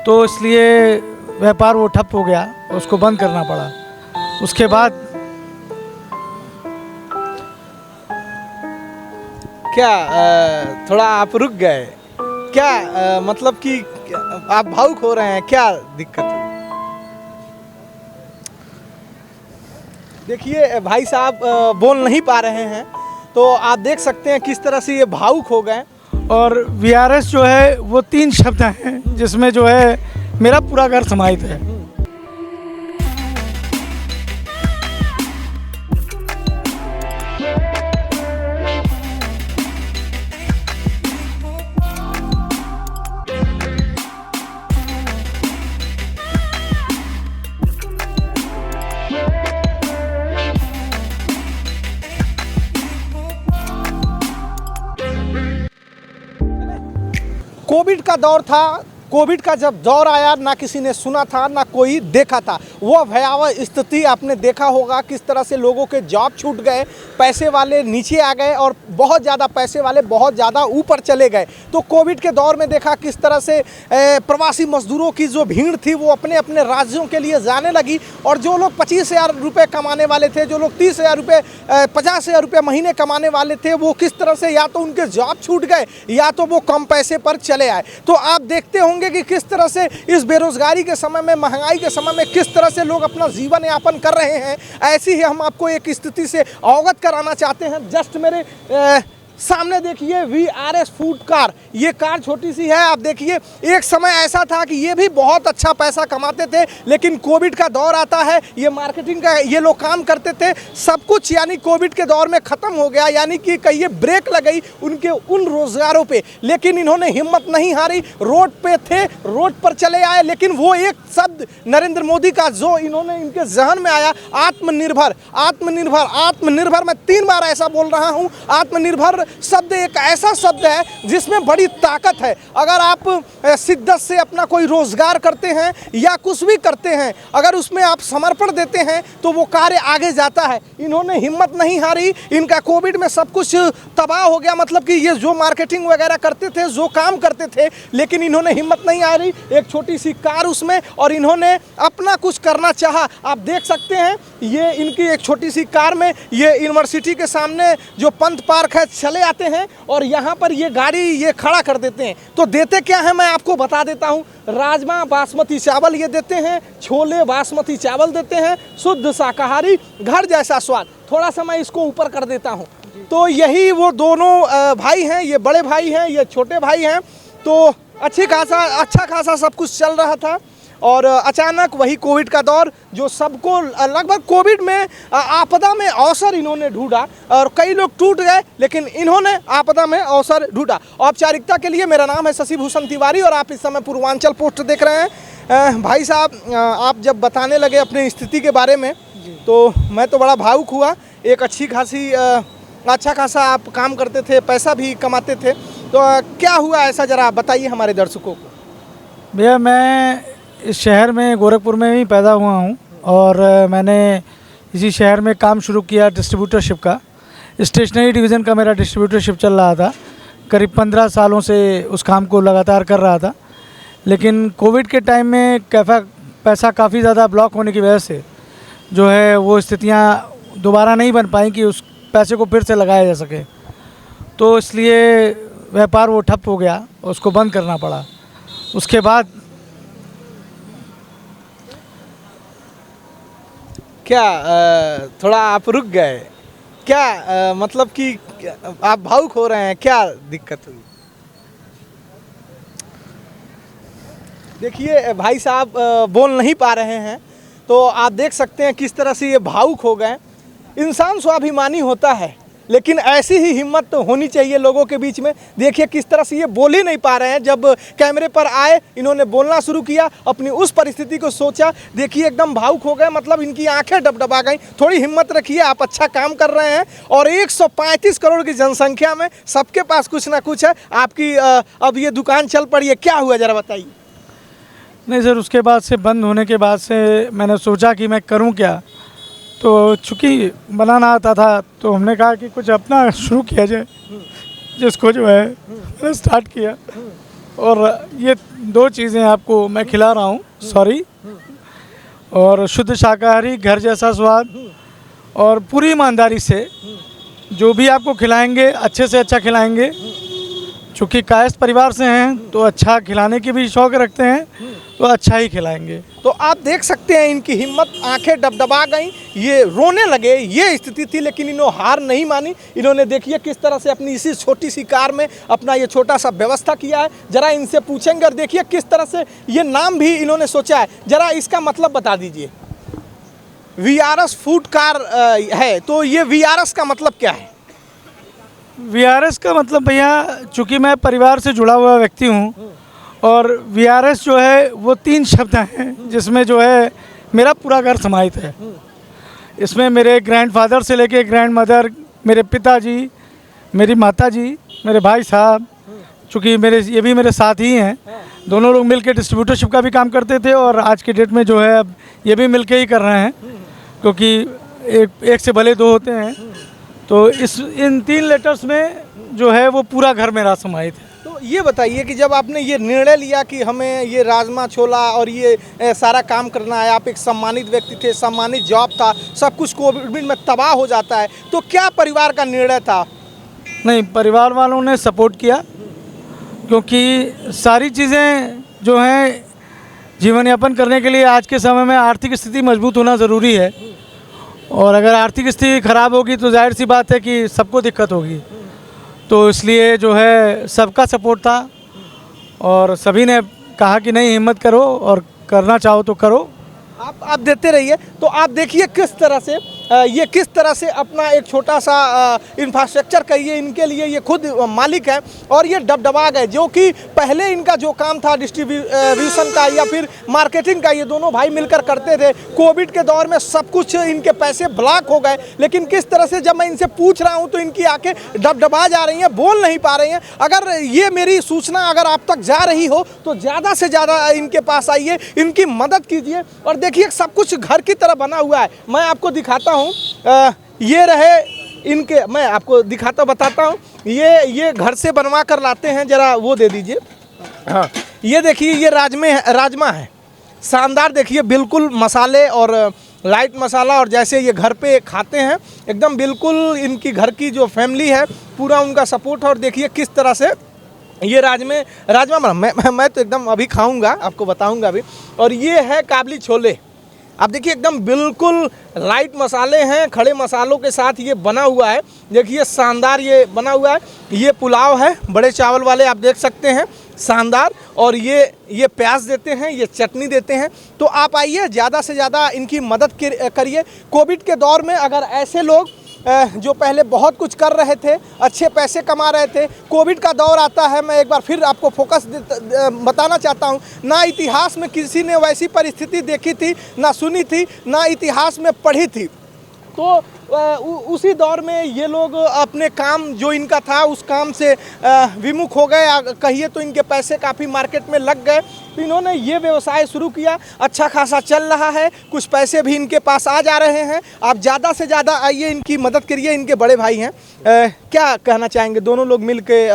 तो इसलिए व्यापार वो ठप हो गया, उसको बंद करना पड़ा। उसके बाद क्या थोड़ा आप रुक गए क्या? मतलब कि आप भावुक हो रहे हैं, क्या दिक्कत है? देखिए भाई साहब बोल नहीं पा रहे हैं, तो आप देख सकते हैं किस तरह से ये भावुक हो गए। और वीआरएस जो है वो 3 शब्द हैं जिसमें जो है मेरा पूरा घर समाहित है। कोविड का दौर था। कोविड का जब दौर आया, ना किसी ने सुना था ना कोई देखा था। वो भयावह स्थिति आपने देखा होगा, किस तरह से लोगों के जॉब छूट गए, पैसे वाले नीचे आ गए और बहुत ज़्यादा पैसे वाले बहुत ज़्यादा ऊपर चले गए। तो कोविड के दौर में देखा किस तरह से प्रवासी मजदूरों की जो भीड़ थी वो अपने अपने राज्यों के लिए जाने लगी। और जो लोग 25,000 रुपये कमाने वाले थे, जो लोग 30,000 रुपये 50,000 रुपये महीने कमाने वाले थे, वो किस तरह से या तो उनके जॉब छूट गए या तो वो कम पैसे पर चले आए। तो आप देखते होंगे कि किस तरह से इस बेरोजगारी के समय में, महंगाई के समय में किस तरह से लोग अपना जीवन यापन कर रहे हैं। ऐसी ही हम आपको एक स्थिति से अवगत कराना चाहते हैं। जस्ट मेरे सामने देखिए वीआरएस फूड कार। ये कार छोटी सी है। आप देखिए एक समय ऐसा था कि ये भी बहुत अच्छा पैसा कमाते थे, लेकिन कोविड का दौर आता है, ये मार्केटिंग का ये लोग काम करते थे, सब कुछ यानी कोविड के दौर में ख़त्म हो गया, यानी कि कहिए ब्रेक लग गई उनके उन रोज़गारों पे। लेकिन इन्होंने हिम्मत नहीं हारी, रोड पे थे, रोड पर चले आए। लेकिन वो एक शब्द नरेंद्र मोदी का जो इन्होंने इनके जहन में आया, आत्मनिर्भर आत्मनिर्भर आत्मनिर्भर। मैं 3 बार ऐसा बोल रहा हूँ। आत्मनिर्भर शब्द एक ऐसा शब्द है जिसमें बड़ी ताकत है। अगर आप शिद्दत से अपना कोई रोजगार करते हैं या कुछ भी करते हैं, अगर उसमें आप समर्पण देते हैं तो वो कार्य आगे जाता है। इन्होंने हिम्मत नहीं हारी। इनका कोविड में सब कुछ तबाह हो गया, मतलब कि ये जो मार्केटिंग वगैरह करते थे, जो काम करते थे, लेकिन इन्होंने हिम्मत नहीं हारी। एक छोटी सी कार उसमें, और इन्होंने अपना कुछ करना चाहा। आप देख सकते हैं ये इनकी एक छोटी सी कार में ये यूनिवर्सिटी के सामने जो पंत पार्क है चले आते हैं और यहाँ पर ये गाड़ी ये खड़ा कर देते हैं। तो देते क्या है मैं आपको बता देता हूँ। राजमा बासमती चावल ये देते हैं, छोले बासमती चावल देते हैं, शुद्ध शाकाहारी, घर जैसा स्वाद। थोड़ा सा मैं इसको ऊपर कर देता हूँ। तो यही वो दोनों भाई हैं, ये बड़े भाई हैं, ये छोटे भाई हैं। तो अच्छा खासा सब कुछ चल रहा था और अचानक वही कोविड का दौर जो सबको लगभग कोविड में आपदा में अवसर इन्होंने ढूंढा और कई लोग टूट गए, लेकिन इन्होंने आपदा में अवसर ढूंढा। औपचारिकता के लिए मेरा नाम है शशि भूषण तिवारी और आप इस समय पूर्वांचल पोस्ट देख रहे हैं। भाई साहब आप जब बताने लगे अपनी स्थिति के बारे में तो मैं तो बड़ा भावुक हुआ। एक अच्छा खासा आप काम करते थे, पैसा भी कमाते थे, तो क्या हुआ ऐसा ज़रा बताइए हमारे दर्शकों को। भैया मैं इस शहर में गोरखपुर में ही पैदा हुआ हूँ और मैंने इसी शहर में काम शुरू किया डिस्ट्रीब्यूटरशिप का। स्टेशनरी डिवीज़न का मेरा डिस्ट्रीब्यूटरशिप चल रहा था। करीब 15 सालों से उस काम को लगातार कर रहा था। लेकिन कोविड के टाइम में पैसा काफ़ी ज़्यादा ब्लॉक होने की वजह से जो है वो स्थितियाँ दोबारा नहीं बन पाई कि उस पैसे को फिर से लगाया जा सके। तो इसलिए व्यापार वो ठप हो गया, उसको बंद करना पड़ा। उसके बाद क्या थोड़ा आप रुक गए क्या? मतलब कि आप भावुक हो रहे हैं, क्या दिक्कत हुई? देखिए भाई साहब बोल नहीं पा रहे हैं, तो आप देख सकते हैं किस तरह से ये भावुक हो गए। इंसान स्वाभिमानी होता है, लेकिन ऐसी ही हिम्मत तो होनी चाहिए लोगों के बीच में। देखिए किस तरह से ये बोल ही नहीं पा रहे हैं। जब कैमरे पर आए इन्होंने बोलना शुरू किया, अपनी उस परिस्थिति को सोचा। देखिए एकदम भावुक हो गए, मतलब इनकी आंखें डबडबा गई। थोड़ी हिम्मत रखिए, आप अच्छा काम कर रहे हैं और 135 करोड़ की जनसंख्या में सबके पास कुछ ना कुछ है। आपकी अब ये दुकान चल पड़ी है, क्या हुआ ज़रा बताइए। नहीं सर, उसके बाद से बंद होने के बाद से मैंने सोचा कि मैं करूं क्या। तो चूँकि बनाना आता था तो हमने कहा कि कुछ अपना शुरू किया जाए, जिसको जो है मैंने स्टार्ट किया। और ये 2 चीज़ें आपको मैं खिला रहा हूँ, सॉरी। और शुद्ध शाकाहारी, घर जैसा स्वाद, और पूरी ईमानदारी से जो भी आपको खिलाएंगे अच्छे से अच्छा खिलाएंगे। चूँकि कायस्थ परिवार से हैं तो अच्छा खिलाने की भी शौक़ रखते हैं, तो अच्छा ही खिलाएंगे। तो आप देख सकते हैं इनकी हिम्मत, आंखें डबडबा गई, ये रोने लगे, ये स्थिति थी, लेकिन इन्होंने हार नहीं मानी। इन्होंने देखिए किस तरह से अपनी इसी छोटी सी कार में अपना ये छोटा सा व्यवस्था किया है। जरा इनसे पूछेंगे और देखिए किस तरह से ये नाम भी इन्होंने सोचा है। जरा इसका मतलब बता दीजिए। VRS फूड कार है, तो ये VRS का मतलब क्या है? VRS का मतलब भैया, चूँकि मैं परिवार से जुड़ा हुआ व्यक्ति हूँ, और VRS जो है वो 3 शब्द हैं जिसमें जो है मेरा पूरा घर समाहित है। इसमें मेरे ग्रैंडफादर से लेके ग्रैंडमदर, मेरे पिताजी, मेरी माताजी, मेरे भाई साहब, चूँकि ये भी मेरे साथ ही हैं। दोनों लोग मिलके डिस्ट्रीब्यूटरशिप का भी काम करते थे, और आज के डेट में जो है अब ये भी मिलके ही कर रहे हैं, क्योंकि एक से भले 2 होते हैं। तो इन 3 लेटर्स में जो है वो पूरा घर मेरा समाहित है। तो ये बताइए कि जब आपने ये निर्णय लिया कि हमें ये राजमा छोला और ये सारा काम करना है, आप एक सम्मानित व्यक्ति थे, सम्मानित जॉब था, सब कुछ कोविड में तबाह हो जाता है, तो क्या परिवार का निर्णय था? नहीं, परिवार वालों ने सपोर्ट किया, क्योंकि सारी चीज़ें जो हैं जीवन यापन करने के लिए आज के समय में आर्थिक स्थिति मजबूत होना ज़रूरी है। और अगर आर्थिक स्थिति ख़राब होगी तो जाहिर सी बात है कि सबको दिक्कत होगी। तो इसलिए जो है सबका सपोर्ट था, और सभी ने कहा कि नहीं, हिम्मत करो और करना चाहो तो करो। आप देते रहिए। तो आप देखिए किस तरह से ये किस तरह से अपना एक छोटा सा इंफ्रास्ट्रक्चर कहिए, इनके लिए ये खुद मालिक है, और ये डबडबा गए। जो कि पहले इनका जो काम था डिस्ट्रीब्यूशन का या फिर मार्केटिंग का, ये दोनों भाई मिलकर करते थे। कोविड के दौर में सब कुछ इनके पैसे ब्लॉक हो गए, लेकिन किस तरह से जब मैं इनसे पूछ रहा हूँ तो इनकी आंखें डबडबा जा रही हैं, बोल नहीं पा रही हैं। अगर ये मेरी सूचना अगर आप तक जा रही हो तो ज़्यादा से ज़्यादा इनके पास आइए, इनकी मदद कीजिए। और देखिए सब कुछ घर की तरह बना हुआ है। मैं आपको दिखाता हूँ, ये रहे इनके, मैं आपको दिखाता बताता हूँ। ये घर से बनवा कर लाते हैं, जरा वो दे दीजिए। हाँ, ये देखिए, ये राजमा है, शानदार। देखिए बिल्कुल मसाले और लाइट मसाला, और जैसे ये घर पे खाते हैं एकदम बिल्कुल इनकी घर की जो फैमिली है पूरा उनका सपोर्ट है। और देखिए किस तरह से ये राजमा मैं तो एकदम अभी खाऊंगा, आपको बताऊंगा अभी। और ये है काबली छोले। आप देखिए एकदम बिल्कुल लाइट मसाले हैं, खड़े मसालों के साथ ये बना हुआ है। देखिए शानदार ये बना हुआ है। ये पुलाव है, बड़े चावल वाले, आप देख सकते हैं, शानदार। और ये प्याज देते हैं, ये चटनी देते हैं। तो आप आइए, ज़्यादा से ज़्यादा इनकी मदद करिए। कोविड के दौर में अगर ऐसे लोग जो पहले बहुत कुछ कर रहे थे, अच्छे पैसे कमा रहे थे, कोविड का दौर आता है, मैं एक बार फिर आपको फोकस बताना चाहता हूँ, ना इतिहास में किसी ने वैसी परिस्थिति देखी थी, ना सुनी थी, ना इतिहास में पढ़ी थी। तो उसी दौर में ये लोग अपने काम जो इनका था उस काम से विमुख हो गए, कहिए तो इनके पैसे काफ़ी मार्केट में लग गए। तो इन्होंने ये व्यवसाय शुरू किया, अच्छा खासा चल रहा है, कुछ पैसे भी इनके पास आ जा रहे हैं। आप ज़्यादा से ज़्यादा आइए, इनकी मदद करिए। इनके बड़े भाई हैं, क्या कहना चाहेंगे? दोनों लोग मिल के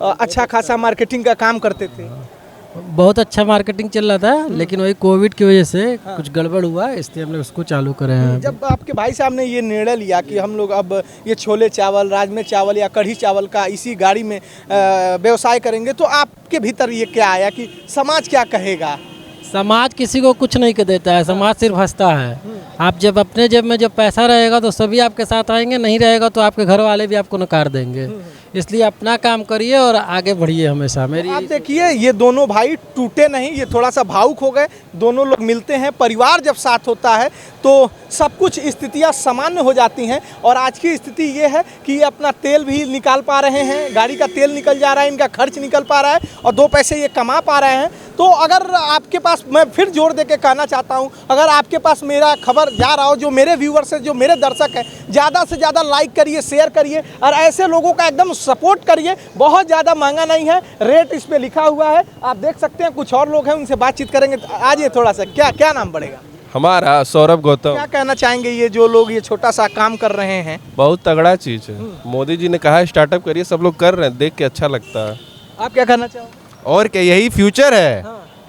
अच्छा खासा मार्केटिंग का काम करते थे। बहुत अच्छा मार्केटिंग चल रहा था, लेकिन वही कोविड की वजह से कुछ गड़बड़ हुआ, इसलिए हमने उसको चालू करे हैं। जब आपके भाई साहब ने ये निर्णय लिया कि हम लोग अब ये छोले चावल, राजमे चावल या कढ़ी चावल का इसी गाड़ी में व्यवसाय करेंगे, तो आपके भीतर ये क्या आया कि समाज क्या कहेगा? समाज किसी को कुछ नहीं कह देता है, समाज सिर्फ हंसता है। आप जब अपने जेब में जब पैसा रहेगा तो सभी आपके साथ आएंगे, नहीं रहेगा तो आपके घर वाले भी आपको नकार देंगे। इसलिए अपना काम करिए और आगे बढ़िए हमेशा। मेरी आप देखिए, ये दोनों भाई टूटे नहीं, ये थोड़ा सा भावुक हो गए। दोनों लोग मिलते हैं, परिवार जब साथ होता है तो सब कुछ स्थितियां सामान्य हो जाती हैं। और आज की स्थिति ये है कि ये अपना तेल भी निकाल पा रहे हैं, गाड़ी का तेल निकल जा रहा है, इनका खर्च निकल पा रहा है, और 2 पैसे ये कमा पा रहे हैं। तो अगर आपके पास, मैं फिर जोर दे के कहना चाहता हूँ, अगर आपके पास मेरा खबर जा रहा हो, जो मेरे व्यूवर्स हैं, जो मेरे दर्शक हैं, ज़्यादा से ज़्यादा लाइक करिए, शेयर करिए, और ऐसे लोगों का एकदम सपोर्ट करिए। बहुत ज़्यादा महंगा नहीं है, रेट इस पर लिखा हुआ है, आप देख सकते हैं। कुछ और लोग हैं, उनसे बातचीत करेंगे। आज ये थोड़ा सा क्या नाम पड़ेगा? हमारा सौरभ गौतम। क्या कहना चाहेंगे, ये जो लोग ये छोटा सा काम कर रहे हैं? बहुत तगड़ा चीज़ है। मोदी जी ने कहा है स्टार्टअप करिए, सब लोग कर रहे हैं, देख के अच्छा लगता है। आप क्या कहना चाहोगे? और क्या, यही फ्यूचर है।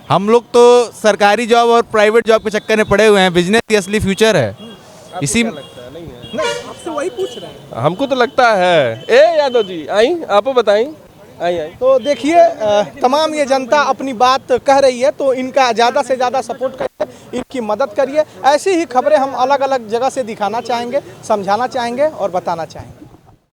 हम लोग तो सरकारी जॉब और प्राइवेट जॉब के चक्कर में पड़े हुए हैं, बिजनेस ही असली फ्यूचर है। इसी नहीं, आपसे वही पूछ रहे हैं। हमको तो लगता है। ए यादव जी आई, आप बताई, आई आई। तो देखिए तमाम ये जनता अपनी बात कह रही है, तो इनका ज़्यादा से ज़्यादा सपोर्ट करिए, इनकी मदद करिए। ऐसी ही खबरें हम अलग अलग जगह से दिखाना चाहेंगे, समझाना चाहेंगे और बताना चाहेंगे।